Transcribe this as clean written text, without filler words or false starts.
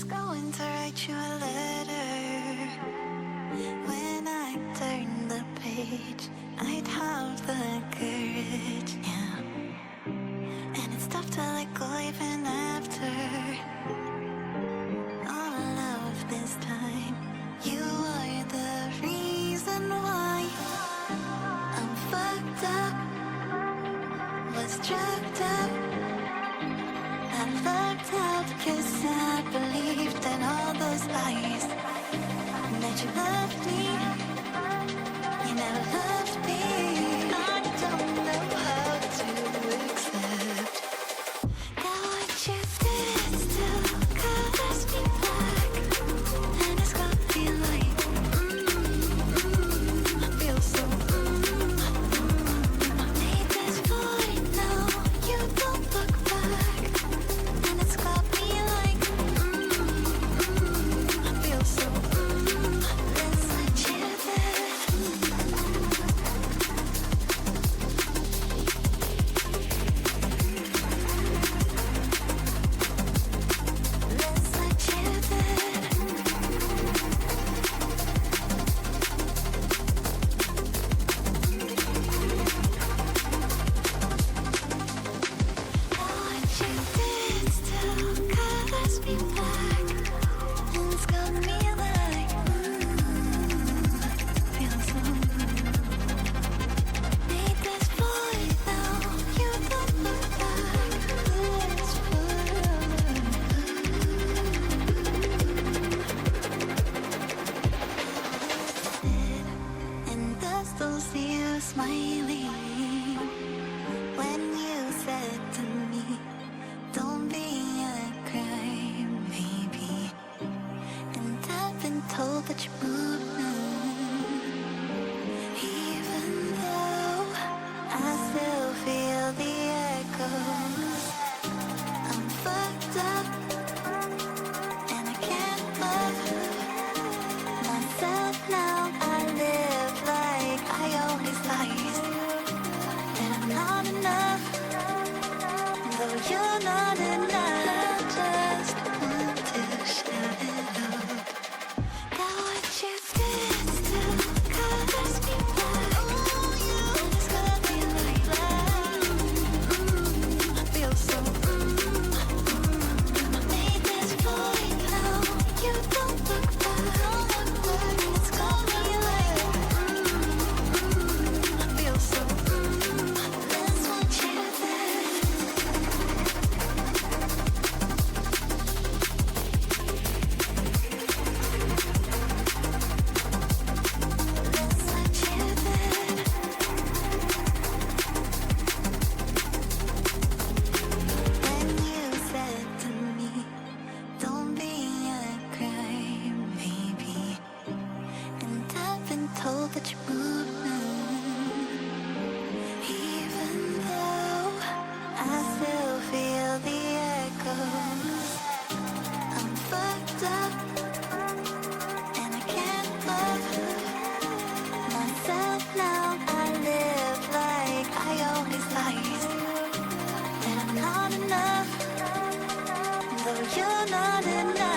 going to write you a letter. When I turn the page, I'd have the courage, yeah. And it's tough to let go even after all of this time. You are the reason why I'm fucked up, was drugged up. I lucked out 'cause I believed in all those lies. That you loved me, you never loved me. I don't know how to accept that what you did still colors me black. And it's got me like, I feel so, I made this void now, you don't look back. And it's got me like, I feel so, let's let you there. Let's let you there. What you did still colors me black. And it's got me like, feel so, made this void now, you don't look back. Let's and I still see you smiling when you said to me, don't be a crime, baby. And I've been told that you moved now, even though I still feel the echoes. I'm fucked up and I can't love myself now. I live like I always lies, that I'm not enough, though you're not enough. Just want to shout it out. That what you did still colors me black. And it's got me like, I feel so, I made this void now, you don't look back. And it's got me like, I feel so, let's want you there. Let's let you there. When you said to me, don't be a crime, baby. And I've been told that you moved now, even though I still feel the echoes. I'm fucked up and I can't love myself now. I live like I always lies, that I'm not enough, though you're not enough.